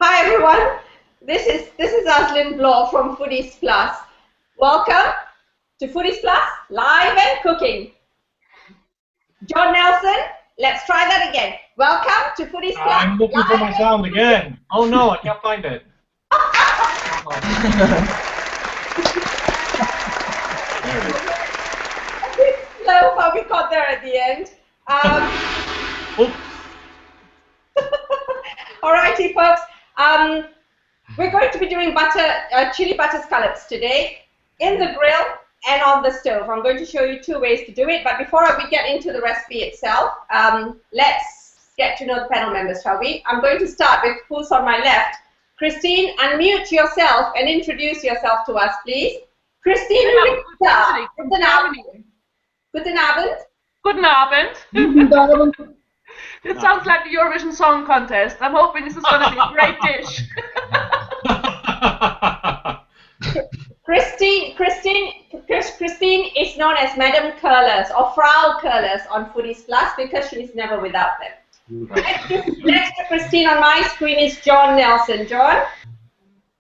Hi everyone. This is Aslin Bloor from Foodies Plus. Welcome to Foodies Plus Live and Cooking. John Nelson, let's try that again. Welcome to Foodies Plus. I'm looking for my sound again. Oh no, I can't find it. There it is. A bit slow, but we got there at the end. Oops. Alrighty, folks. We're going to be doing chili butter scallops today in the grill and on the stove. I'm going to show you two ways to do it, but before we get into the recipe itself, let's get to know the panel members, shall we? I'm going to start with who's on my left. Christine, unmute yourself and introduce yourself to us, please. Christine, Guten Abend. Guten Abend. Guten Abend. Guten Abend. It sounds like the Eurovision Song Contest. I'm hoping this is going to be a great dish. Christine is known as Madam Curlers or Frau Curlers on Foodies Plus because she's never without them. Next to Christine on my screen is John Nelson. John?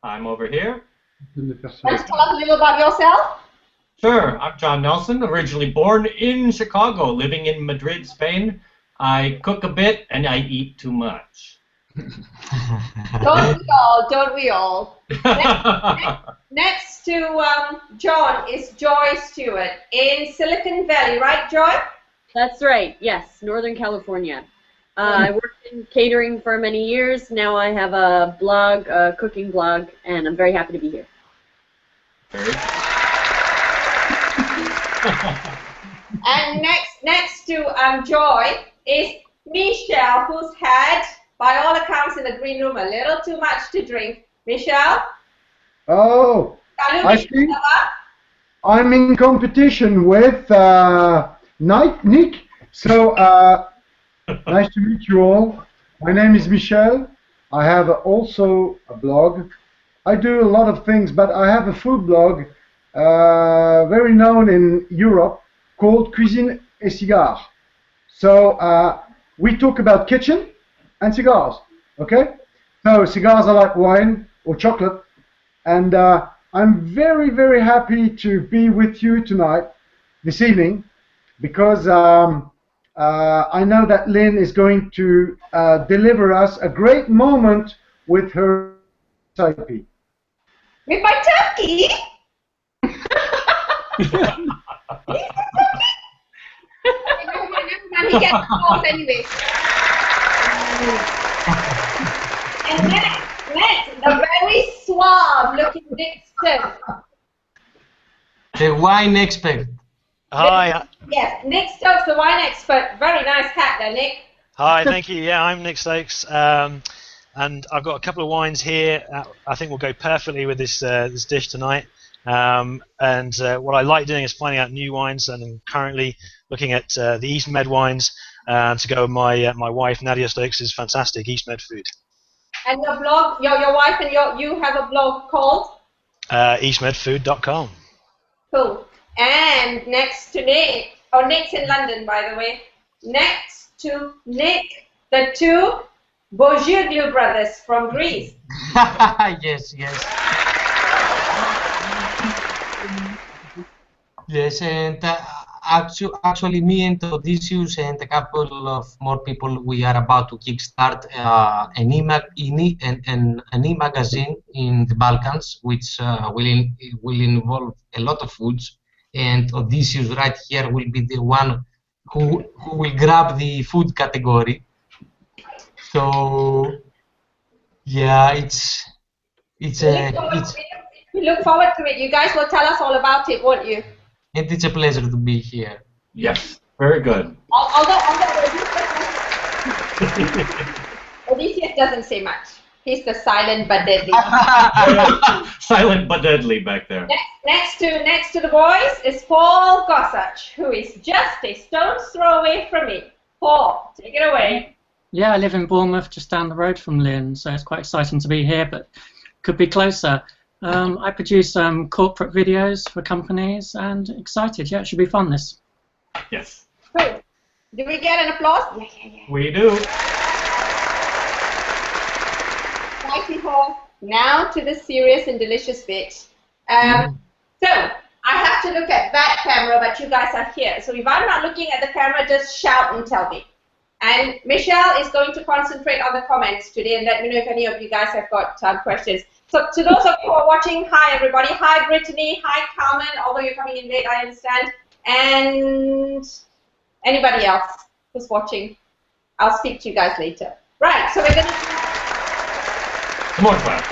I'm over here. Want to tell us a little about yourself? Sure, I'm John Nelson, originally born in Chicago, living in Madrid, Spain. I cook a bit and I eat too much. Don't we all? Don't we all? Next to John is Joy Stewart in Silicon Valley, right, Joy? That's right, yes, Northern California. I worked in catering for many years. Now I have a blog, a cooking blog, and I'm very happy to be here. And next to Joy is Michelle, who's had, by all accounts in the green room, a little too much to drink. Michelle? Oh, I think I'm in competition with Nick. So, nice to meet you all. My name is Michelle. I have also a blog. I do a lot of things, but I have a food blog very known in Europe called Cuisine et Cigars. So we talk about kitchen and cigars, okay? So cigars are like wine or chocolate, and I'm very, very happy to be with you tonight, this evening, because I know that Lynn is going to deliver us a great moment with her recipe. With my turkey? And he gets calls anyway. And next, the very suave-looking Nick Stokes. The wine expert. Hi. Yes, Nick Stokes, the wine expert. Very nice hat there, Nick. Hi, thank you. Yeah, I'm Nick Stokes, and I've got a couple of wines here. I think will go perfectly with this this dish tonight. And what I like doing is finding out new wines, and I'm currently looking at the East Med wines to go with my wife Nadia Stokes' fantastic East Med food. And your blog, your wife and you have a blog called? eastmedfood.com. Cool. And next to Nick, Nick's in London, by the way. Next to Nick, the two Bourgeois brothers from Greece. Yes. Yes, and actually me and Odysseus and a couple of more people, we are about to kickstart an e-magazine in the Balkans, which will involve a lot of foods. And Odysseus right here will be the one who will grab the food category. So yeah, we look forward to it. You guys will tell us all about it, won't you? And it's a pleasure to be here. Yes, very good. Although Odysseus doesn't say much. He's the silent but deadly. Silent but deadly back there. Next to the boys is Paul Gossage, who is just a stone's throw away from me. Paul, take it away. Yeah, I live in Bournemouth, just down the road from Lynn, so it's quite exciting to be here, but could be closer. I produce corporate videos for companies, and excited. Yeah, it should be fun, this. Yes. Cool. Do we get an applause? Yeah. We do. simple. Now to the serious and delicious bit. So I have to look at that camera, but you guys are here. So if I'm not looking at the camera, just shout and tell me. And Michelle is going to concentrate on the comments today and let me know if any of you guys have got questions. So to those of you who are watching, hi everybody. Hi Brittany. Hi Carmen, although you're coming in late, I understand. And anybody else who's watching, I'll speak to you guys later. Right, so we're going to... Come on, class.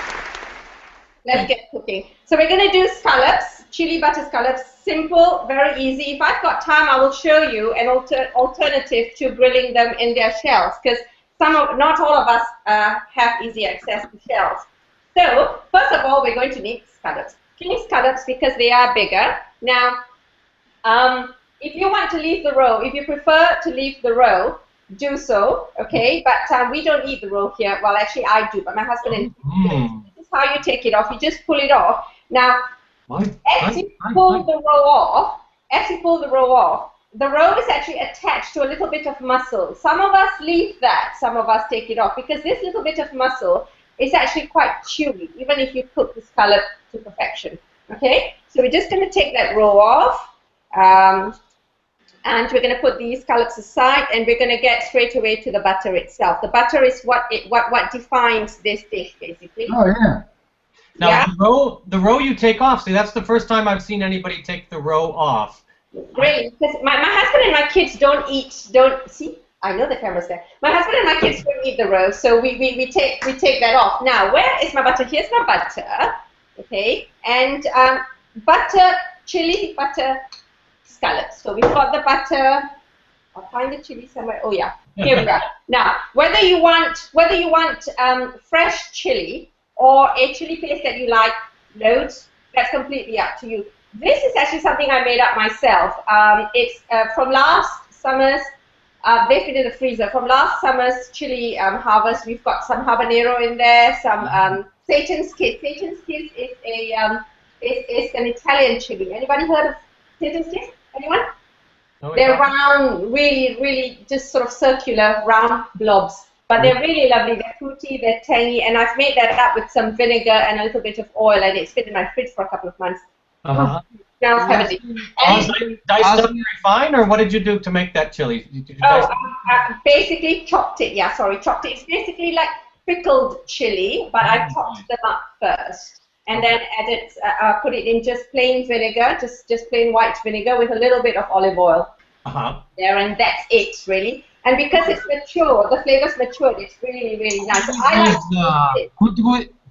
Let's get cooking. So we're going to do scallops, chili butter scallops, simple, very easy. If I've got time, I will show you an alternative to grilling them in their shells, because not all of us have easy access to shells. So first of all, we're going to need scallops. Chili scallops because they are bigger. Now, if you want to leave the roe, if you prefer to leave the roe, do so, okay? But we don't eat the roe here. Well, actually, I do, but my husband and this is how you take it off. You just pull it off. Now, as you pull the roe off, the roe is actually attached to a little bit of muscle. Some of us leave that, some of us take it off, because this little bit of muscle is actually quite chewy, even if you cook the scallop to perfection, okay? So we're just going to take that roe off. And we're going to put these scallops aside, and we're going to get straight away to the butter itself. The butter is what defines this dish, basically. Oh, yeah. Now, yeah? the roe you take off, see, that's the first time I've seen anybody take the roe off. Really? Because my husband and my kids don't see, I know the camera's there. My husband and my kids don't eat the roe, so we take that off. Now, where is my butter? Here's my butter, okay? And chili butter scallops. So we've got the butter. I'll find the chili somewhere. Oh yeah, here we go. Now, whether you want fresh chili or a chili paste that you like, loads, that's completely up to you. This is actually something I made up myself. It's from last summer's. They've been in the freezer from last summer's chili harvest. We've got some habanero in there, some Satan's Kiss. Satan's Kiss is an Italian chili. Anybody heard of Satan's Kiss? Anyone? No, they're round, really just sort of circular, round blobs. But they're really lovely. They're fruity, they're tangy, and I've made that up with some vinegar and a little bit of oil, and it's been in my fridge for a couple of months. Smells heavenly. Diced up very fine, or what did you do to make that chili? Basically chopped it. Yeah, sorry, chopped it. It's basically like pickled chili, but I chopped them up first. And then put it in just plain vinegar, just plain white vinegar with a little bit of olive oil there, and that's it, really. And because it's mature, the flavor's matured, it's really, really nice.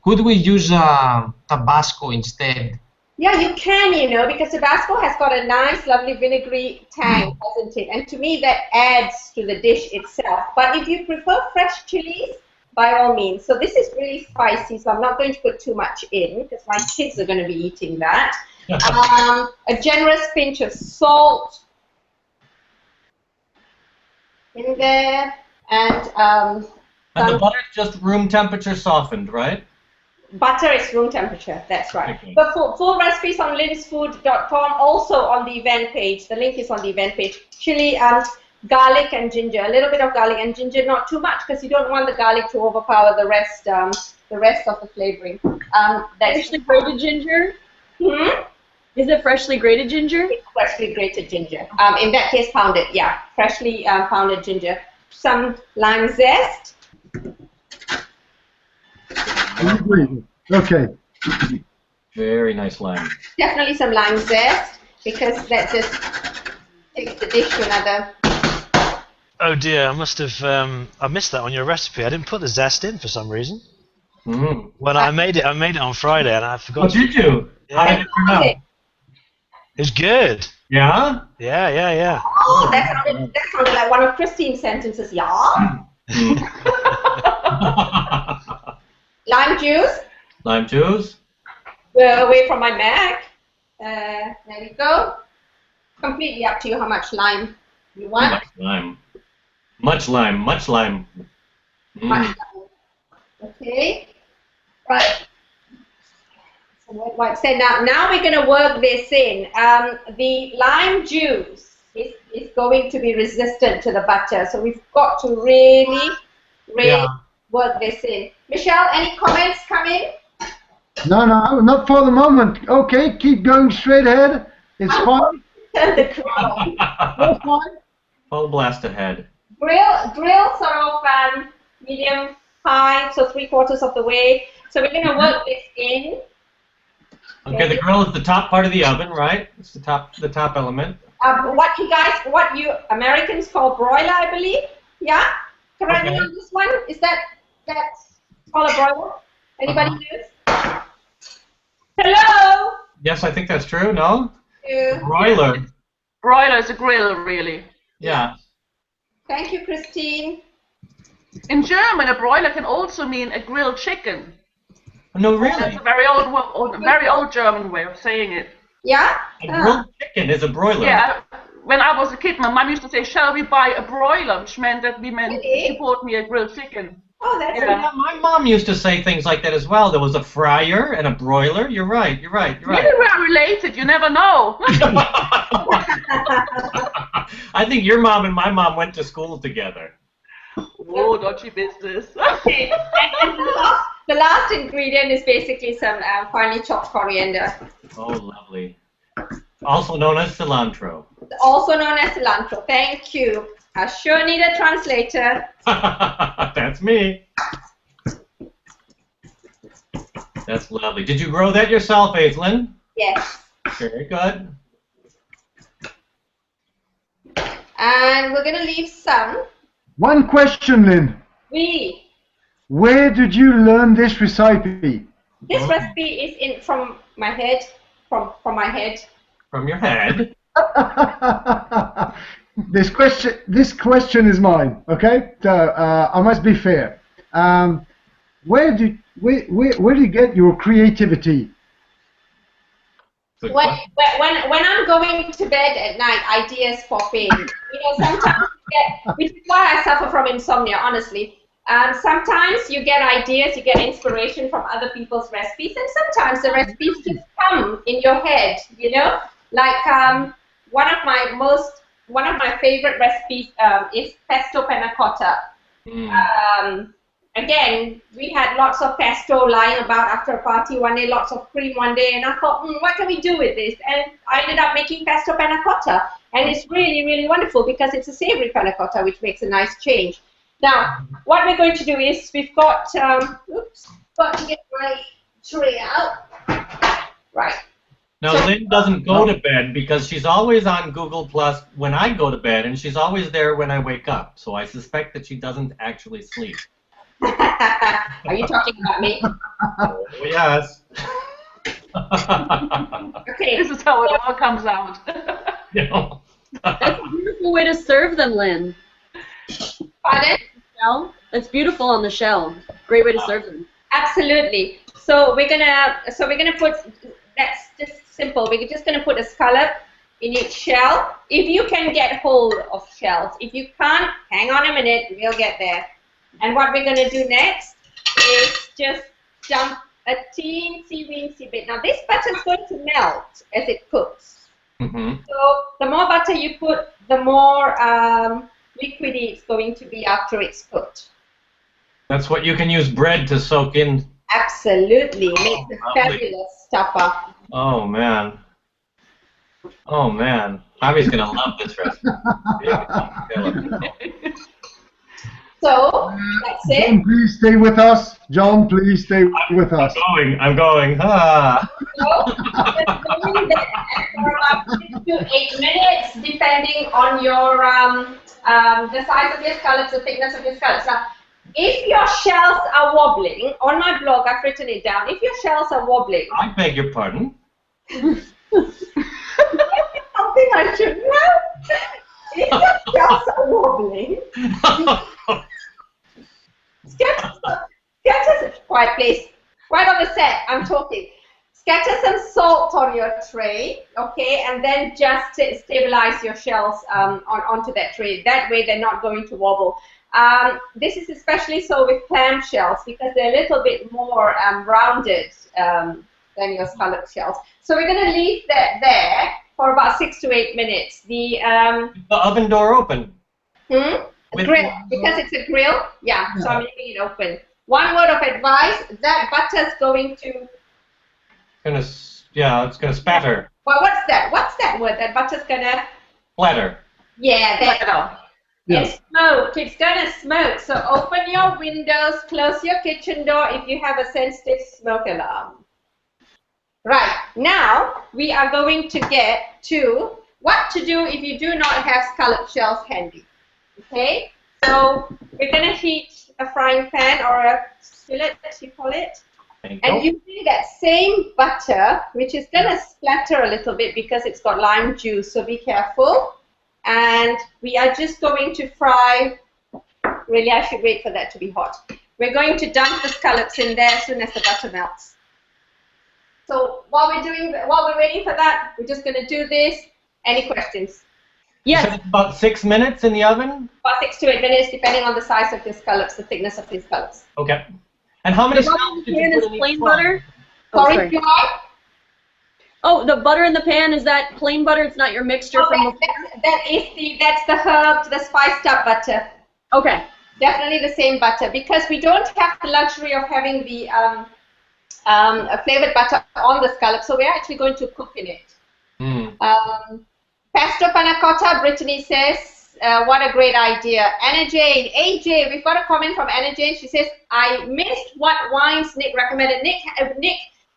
Could we use Tabasco instead? Yeah, you can, because Tabasco has got a nice, lovely vinegary tang, hasn't it? And to me, that adds to the dish itself. But if you prefer fresh chilies, by all means. So this is really spicy, so I'm not going to put too much in because my kids are going to be eating that. A generous pinch of salt in there, and the butter's just room temperature softened, right? Butter is room temperature, that's right. Okay. But full recipes on linsfood.com, also on the event page. The link is on the event page. Chili, garlic and ginger, a little bit of garlic and ginger, not too much because you don't want the garlic to overpower the rest of the flavoring. Freshly grated ginger? Is it freshly grated ginger? It's freshly grated ginger. In that case, pounded, yeah. Freshly pounded ginger. Some lime zest. Okay. Very nice lime. Definitely some lime zest because that just takes the dish to another. Oh dear, I must have I missed that on your recipe. I didn't put the zest in for some reason. When I made it on Friday and I forgot. Oh, did you? Yeah. How did it turn out? It's good. Yeah? Yeah. Oh, that sounded like one of Christine's sentences. Yeah. Lime juice. Lime juice. Away from my Mac. There we go. Completely up to you how much lime you want. Much lime. Much lime. Much lime. Much lime. Okay. Right. So now we're going to work this in. The lime juice is going to be resistant to the butter, so we've got to really work this in. Michelle, any comments come in? No, not for the moment. Okay, keep going straight ahead. It's fine. Turn the grill on. It's fine. Full blast ahead. Grill sort of medium high, so 3/4 of the way. So we're going to work this in. Okay, the grill is the top part of the oven, right? It's the top element. What you Americans call broiler, I believe. Yeah? Correct me on this one. Is that's called a broiler? Anybody knows? Hello? Yes, I think that's true, no? Yeah. Broiler. Broiler is a grill, really. Yeah. Thank you, Christine. In German, a broiler can also mean a grilled chicken. No, really? That's a very old German way of saying it. Yeah? A grilled chicken is a broiler. Yeah. When I was a kid, my mom used to say, "Shall we buy a broiler?" Which meant that she bought me a grilled chicken. Oh, that's Yeah, my mom used to say things like that as well. There was a fryer and a broiler. You're right. Maybe we're related. You never know. I think your mom and my mom went to school together. Oh, dodgy business. Okay. And the last ingredient is basically some finely chopped coriander. Oh, lovely. Also known as cilantro. Also known as cilantro. Thank you. I sure need a translator. That's me. That's lovely. Did you grow that yourself, Aislinn? Yes. Very good. And we're going to leave some. One question, Lynn. Where did you learn this recipe? This recipe is from my head. From my head. From your head? This question is mine. Okay, so I must be fair. Where do you get your creativity? When I'm going to bed at night, ideas pop in. Sometimes which is why I suffer from insomnia, honestly. Sometimes you get ideas, you get inspiration from other people's recipes, and sometimes the recipes just come in your head. Like one of my favorite recipes is pesto panna cotta. Again, we had lots of pesto lying about after a party one day, lots of cream one day, and I thought, what can we do with this? And I ended up making pesto panna cotta, and it's really, really wonderful because it's a savory panna cotta, which makes a nice change. Now, what we're going to do is we've got, got to get my tray out. Right. Now, Lynn doesn't go to bed because she's always on Google Plus when I go to bed, and she's always there when I wake up. So I suspect that she doesn't actually sleep. Are you talking about me? Oh, yes. Okay. This is how it all comes out. That's a beautiful way to serve them, Lynn. Pardon? It's beautiful on the shell. Great way to serve them. Absolutely. So we're gonna put. That's just simple. We're just gonna put a scallop in each shell. If you can get hold of shells. If you can't, hang on a minute. We'll get there. And what we're gonna do next is just dump a teensy-weensy bit. Now this butter is going to melt as it cooks. So the more butter you put, the more liquidy it's going to be after it's cooked. That's what you can use bread to soak in. Absolutely. It makes a fabulous stuffer. Oh, man. Oh, man. Javi's going to love this recipe. So, that's it. John, please stay with us. John, please stay with us. I'm going. Ah. So, just going there for about 6 to 8 minutes, depending on your the size of your scallops, the thickness of your scallops. Now, if your shells are wobbling, on my blog I've written it down. If your shells are wobbling, I beg your pardon. something I should know. If your shells are wobbling, scatter quiet please. Right on the set, I'm talking. Scatter some salt on your tray, okay, and then just stabilize your shells onto that tray. That way they're not going to wobble. This is especially so with clam shells because they're a little bit more rounded than your scallop shells. So we're going to leave that there for about 6 to 8 minutes. The oven door open. Grill, because it's a grill. Yeah, so I'm leaving it open. One word of advice: that butter's going to. It's gonna spatter. Well, what's that? What's that word? That butter's gonna. Splatter. Yeah, Splatter. And smoke. It's gonna smoke. So open your windows, close your kitchen door if you have a sensitive smoke alarm. Right, now we are going to get to what to do if you do not have scallop shells handy. Okay, so we're going to heat a frying pan or a skillet, as you call it. And using that same butter, which is going to splatter a little bit because it's got lime juice, so be careful. And we are just going to fry, really I should wait for that to be hot. We're going to dump the scallops in there as soon as the butter melts. So while we're waiting for that, we're just going to do this. Any questions? Yes. So it's about 6 minutes in the oven? About 6 to 8 minutes, depending on the size of the scallops, the thickness of the scallops. Okay. And how many scallops did you put in plain butter? Sorry, the butter in the pan, is that plain butter? It's not your mixture from the... That's the herbed, the spiced up butter. Okay. Definitely the same butter, because we don't have the luxury of having the a flavored butter on the scallop, so we're actually going to cook in it. Pesto panna cotta, Brittany says, what a great idea. Anna Jane, AJ, we've got a comment from Anna Jane. She says, I missed what wines Nick recommended. Nick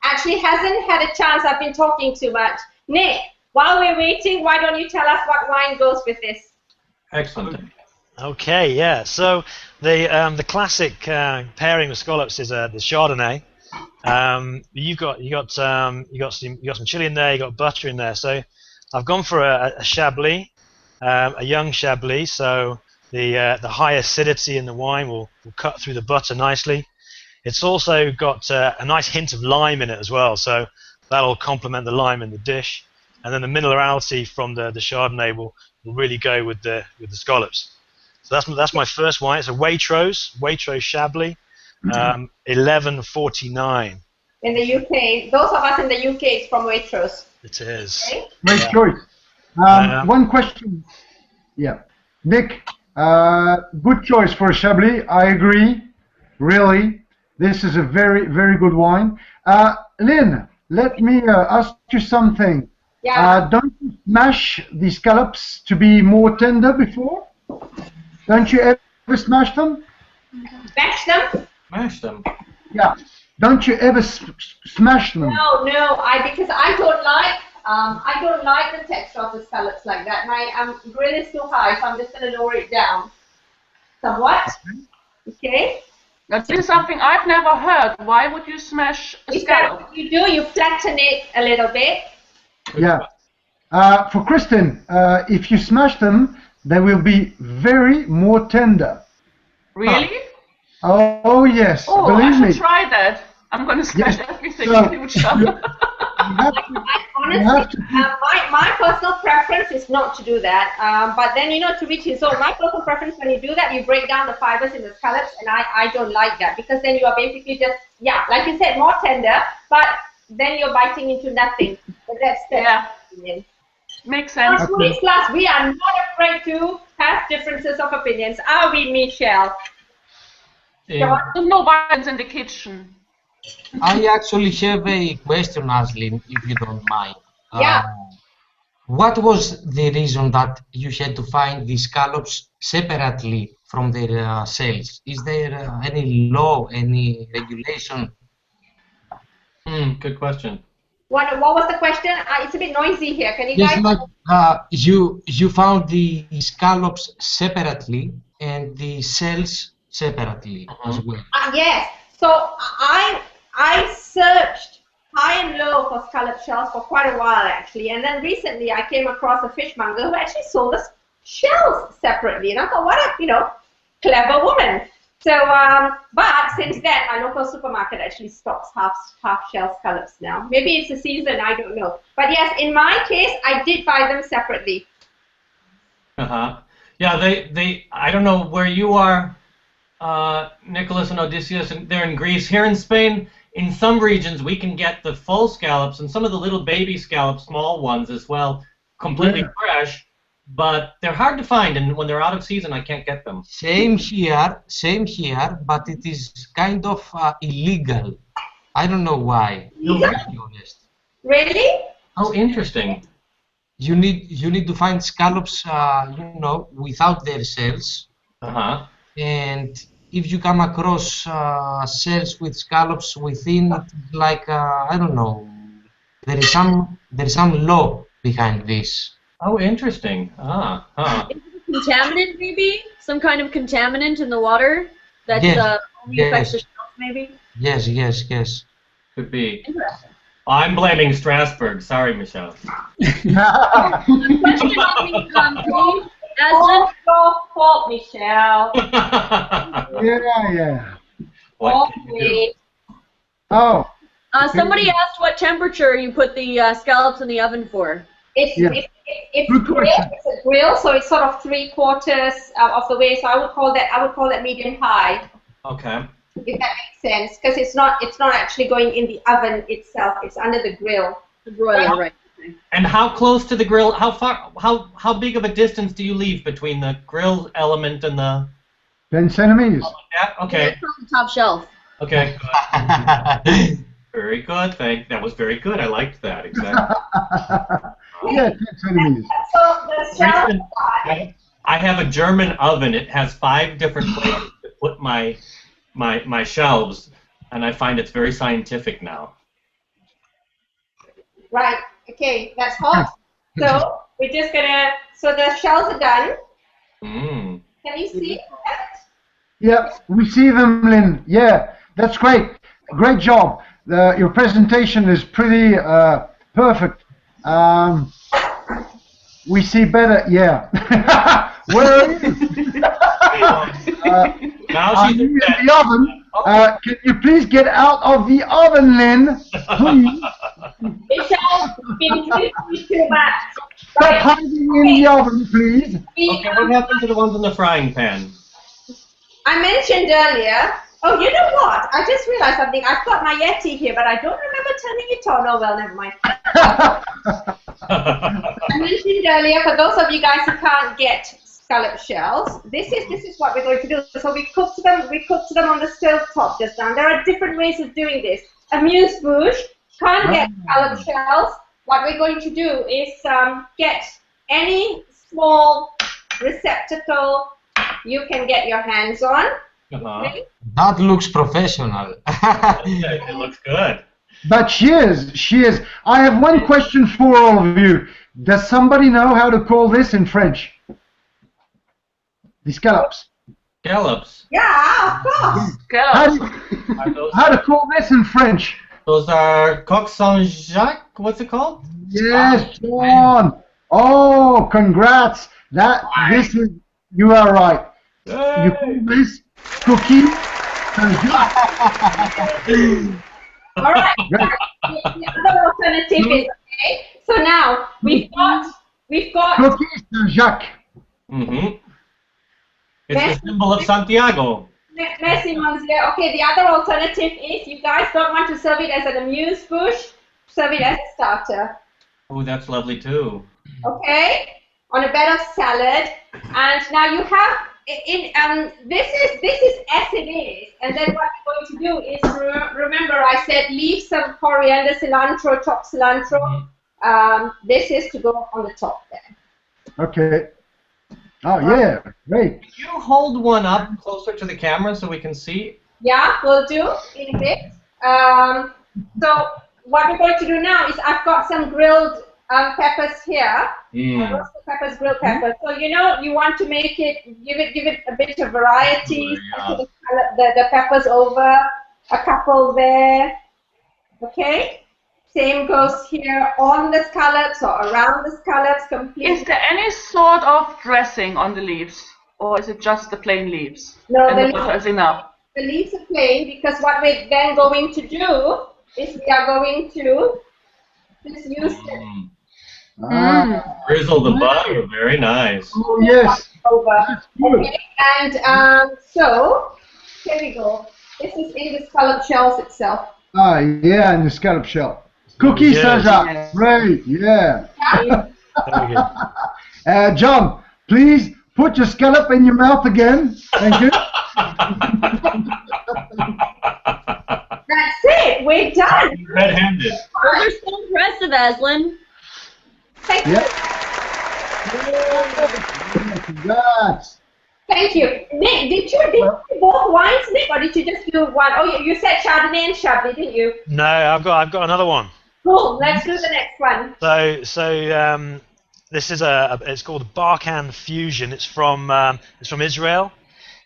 actually hasn't had a chance. I've been talking too much. Nick, while we're waiting, why don't you tell us what wine goes with this? Excellent. Okay, yeah. So the classic pairing with scallops is the Chardonnay. You got some chili in there. You got butter in there. So I've gone for a Chablis, a young Chablis. So the high acidity in the wine will cut through the butter nicely. It's also got a nice hint of lime in it as well. So that'll complement the lime in the dish. And then the minerality from the Chardonnay will really go with the scallops. So that's my first wine. It's a Waitrose Chablis, 1149. In the UK, those of us in the UK, it's from Waitrose. It is. Okay. Great choice. One question. Yeah, Nick, good choice for a Chablis. I agree. Really, this is a very, very good wine. Lynn, let me ask you something. Yeah. Don't you smash the scallops to be more tender before? Don't you ever smash them? Mash them? Mash them. Yeah. Don't you ever smash them? No, because I don't like the texture of the scallops like that. My grill is too high, so I'm just going to lower it down somewhat. Okay. That's something I've never heard. Why would you smash a scallop? You do. You flatten it a little bit. Yeah. For Kristen, if you smash them, they will be very more tender. Really? Oh yes. Oh, believe I should me. try that. I'm going to smash everything So, in future. Honestly, my personal preference is not to do that. But then, to reach his own, my personal preference when you do that, you break down the fibers in the scallops, and I don't like that, because then you are basically just, like you said, more tender, but then you're biting into nothing. But that's opinion. Makes sense. On Foodies Plus, we are not afraid to have differences of opinions, are we, Michelle? There's no violence in the kitchen. I actually have a question, Aslin, if you don't mind. Yeah. What was the reason that you had to find the scallops separately from their cells? Is there any law, any regulation? Good question. What was the question? It's a bit noisy here. Can you guys? You found the scallops separately and the cells separately as well. Yes. So I searched high and low for scallop shells for quite a while, actually, and then recently I came across a fishmonger who actually sold us shells separately, and I thought, what a clever woman. So, but since then, our local supermarket actually stocks half shell scallops now. Maybe it's the season, I don't know. But yes, in my case, I did buy them separately. Yeah, they. I don't know where you are, Nicholas and Odysseus, and they're in Greece. Here in Spain, in some regions, we can get the full scallops and some of the little baby scallops, small ones as well, completely fresh. but they're hard to find, and when they're out of season, I can't get them. Same here, but it is kind of illegal. I don't know why. To be honest. Really? Oh, interesting. You need to find scallops, without their shells. And if you come across shells with scallops within, like I don't know, there is some law behind this. Oh, interesting. Is it a contaminant, maybe? Some kind of contaminant in the water that's only affects the shells, maybe? Yes. Could be. Interesting. I'm blaming Strasbourg. Sorry, Michelle. Question on the All your fault, Michelle. Yeah. What can you do? Oh. Somebody asked what temperature you put the scallops in the oven for. It's Good question. it's a grill, so it's sort of 3/4 of the way. So I would call that medium high. Okay. If that makes sense, because it's not actually going in the oven itself. It's under the grill. The broiler, right? And how close to the grill? How big of a distance do you leave between the grill element and the? 10 centimeters. Yeah. Okay. It's on the top shelf. Okay. Very good. That was very good. I liked that. Exactly. Yeah, 10 centimeters. So the shell. I have a German oven. It has 5 different places to put my shelves, and I find it's very scientific now. Right. Okay, that's hot. So we're just gonna. So the shells are done. Mm. Can you see that? Yeah, we see them, Lynn. Yeah, that's great. Great job. Your presentation is pretty perfect. We see better. Yeah. Where are you? Now she's in the oven. Can you please get out of the oven, Lynn? Please. Michelle, been too much. Stop hiding in the oven, please. Okay, what happened to the ones in the frying pan? I mentioned earlier. Oh, you know what? I just realized something. I've got my Yeti here, but I don't remember turning it on. Oh well, never mind. I mentioned earlier, for those of you guys who can't get scallop shells, this is what we're going to do. So we cooked them on the stove top just now. There are different ways of doing this. Amuse bouche can't get scallop shells. What we're going to do is get any small receptacle you can get your hands on. Okay? That looks professional. Yeah, it looks good. But she is. I have one question for all of you. Does somebody know how to call this in French? The scallops. Scallops. Yeah, of course. How to call this in French? Those are coq Saint-Jacques. What's it called? Yes, John. Oh, congrats. You are right. Hey. You call this cookie. All right. The other alternative is okay. So now we've got Cookie Saint-Jacques. Mm-hmm. It's the symbol of Santiago. Merci, Monsieur. Okay, the other alternative is you guys don't want to serve it as an amuse bouche, serve it as a starter. Oh, that's lovely too. Okay, on a bed of salad, and now you have this is as it is, and then what we're going to do is remember I said leave some coriander, cilantro, chopped cilantro. This is to go on the top there. Okay. Oh yeah, great. Can you hold one up closer to the camera so we can see? Yeah, we'll do in a bit. So what we're going to do now is I've got some grilled peppers here. Roasted peppers, grilled peppers. So you want to make it, give it a bit of variety. Oh, yeah. The peppers over, a couple there. Okay. Same goes here on the scallops or around the scallops completely. Is there any sort of dressing on the leaves, or is it just the plain leaves? No, and the butter is enough. The leaves are plain because what we're then going to do is we are going to just use it. Drizzle the butter, very nice. Oh yes. Over. Okay, and so here we go. This is in the scallop shells itself. Ah yeah, in the scallop shell. Cookie Saint-Jacques. Great, yeah. John, please put your scallop in your mouth again. Thank you. That's it. We're done. Red-handed. Those are so impressive, Aslan. Thank you. Yeah. Congrats. Thank you. Nick, did you do both wines, Nick, or did you just do one? Oh, you said Chardonnay and Chablis, didn't you? No, I've got another one. Cool. Let's do the next one. So this is it's called Barkan Fusion. It's from Israel.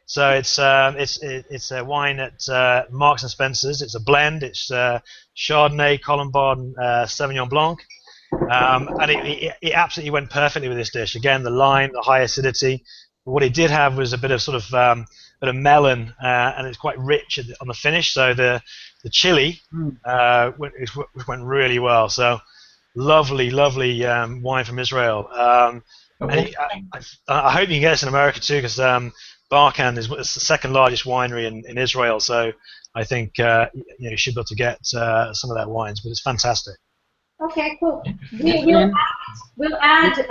So it's a wine at Marks and Spencer's. It's a blend. It's Chardonnay, Colombard, Sauvignon Blanc, and it absolutely went perfectly with this dish. Again, the lime, the high acidity. But what it did have was a bit of bit of melon, and it's quite rich on the finish. So the chili went really well. So lovely wine from Israel. And I hope you can get this in America too, because Barkan is the second largest winery in Israel. So I think you should be able to get some of their wines, but it's fantastic. Okay, cool. We'll add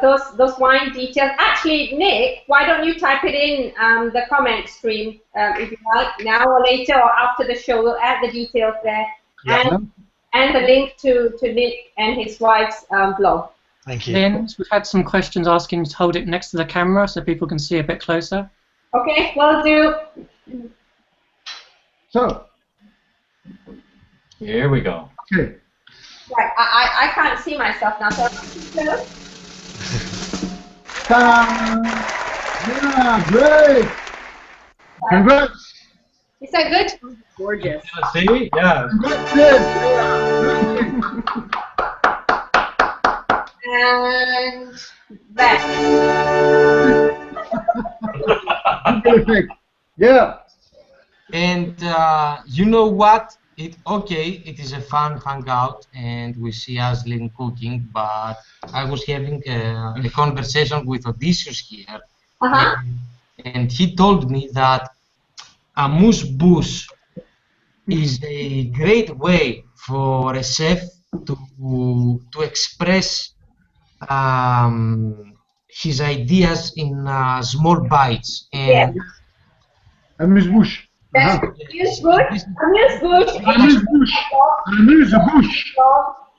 those wine details. Actually, Nick, why don't you type it in the comment stream if you like, now or later or after the show. We'll add the details there. Yeah. And the link to Nick and his wife's blog. Thank you. Lynn, we've had some questions asking you to hold it next to the camera so people can see a bit closer. Okay, will do. So. Here we go. Okay. Right, I can't see myself now, so yeah, great. Congrats. Is that good? Gorgeous. See? Yeah. And that. Perfect. Yeah. And you know what? It is a fun hangout, and we see Aslan cooking. But I was having a conversation with Odysseus here, and he told me that amuse-bouche is a great way for a chef to express his ideas in small bites. And amuse-bouche. Amuse-bouche.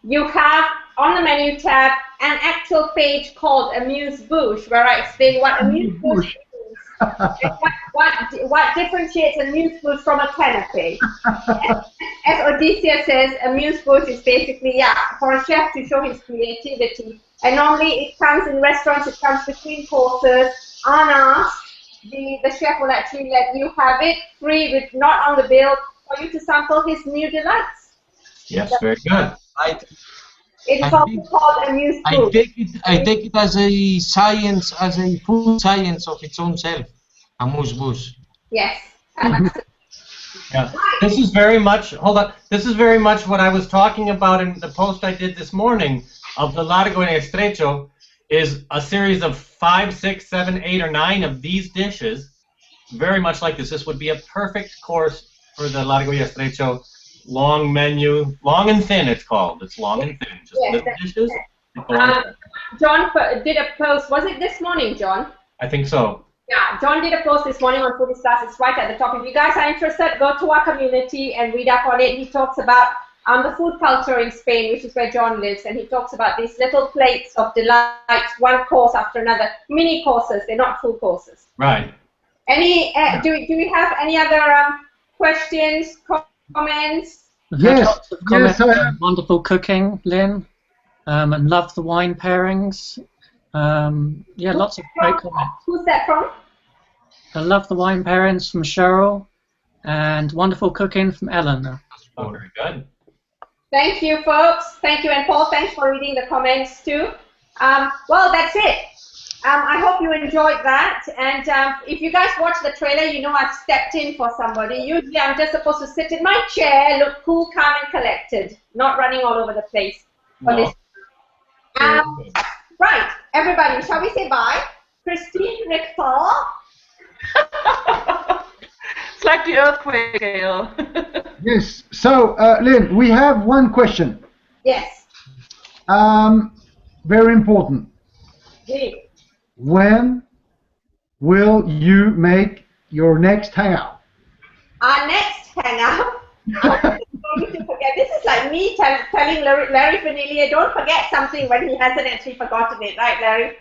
You have on the menu tab an actual page called Amuse-bouche, where I explain what amuse-bouche is, and what differentiates amuse-bouche from a canapé. As Odysseus says, amuse-bouche is basically for a chef to show his creativity. And normally it comes in restaurants. It comes between courses, unasked. The chef will actually let you have it free, with not on the bill, for you to sample his new delights. Yes, very good. It's also called amuse-bouche. I take it as a science, as a food science of its own self. Amuse-bouche. Yes. Yeah. This is very much. Hold on. This is very much what I was talking about in the post I did this morning of the Largo y Estrecho. Is a series of 5, 6, 7, 8, or 9 of these dishes, very much like this. This would be a perfect course for the Largo y Estrecho long menu, long and thin. It's called. It's long and thin. Just little dishes. John did a post. Was it this morning, John? I think so. Yeah, John did a post this morning on Foodies Class. It's right at the top. If you guys are interested, go to our community and read up on it. He talks about the food culture in Spain, which is where John lives, and he talks about these little plates of delights, one course after another, mini courses. They're not full courses. Right. Any? Do we have any other questions, comments? Yes. Yes. Wonderful cooking, Lynn, and love the wine pairings. Yeah, lots of great comments. Who's that from? I love the wine pairings from Cheryl, and wonderful cooking from Ellen. Oh, very good. Thank you, folks. Thank you, and Paul, thanks for reading the comments too. Well, that's it. I hope you enjoyed that. And if you guys watch the trailer, you know I've stepped in for somebody. Usually I'm just supposed to sit in my chair, look cool, calm, and collected, not running all over the place for this. Right, everybody, shall we say bye? Christine, Rick, Paul. It's like the earthquake, Gail. Yes. So, Lynn, we have one question. Yes. Very important. Sí. When will you make your next hangout? Our next hangout. I'm going to forget. This is like me telling Larry Fanillia, don't forget something when he hasn't actually forgotten it, right, Larry?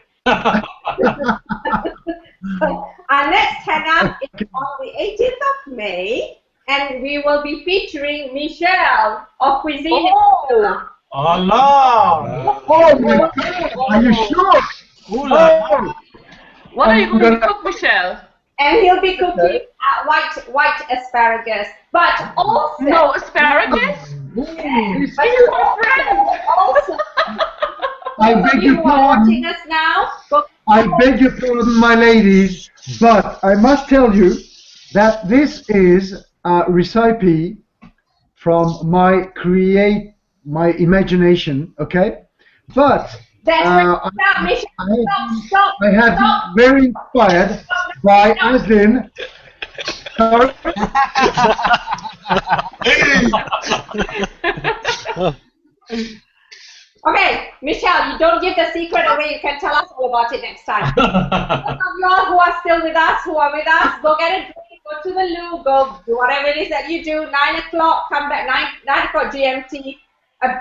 So our next hangout is on the 18th of May, and we will be featuring Michelle of Cuisine. Allah! Oh my God! Are you sure? Oh. What are you going to cook, Michelle? And he'll be cooking white asparagus, but also no asparagus. Also, I beg your pardon. watching us now. I beg your pardon, my ladies, but I must tell you that this is a recipe from my imagination, okay? But I have been very inspired by Aslin. Okay, Michelle, you don't give the secret away. You can tell us all about it next time. Those of you all who are still with us, go get a drink, go to the loo, go do whatever it is that you do. 9 o'clock, come back, 9 o'clock GMT. I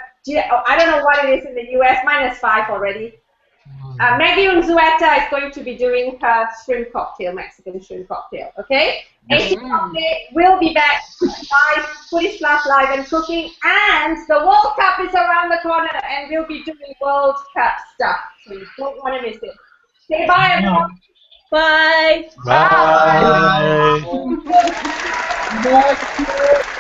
don't know what it is in the US, -5 already. Maggie Unzueta is going to be doing her shrimp cocktail, Mexican shrimp cocktail, okay? 18th of May, we'll be back live, Foodies Plus Live and Cooking, and the World Cup is around the corner, and we'll be doing World Cup stuff, so you don't want to miss it. Say bye, everyone. Bye. Bye. Bye.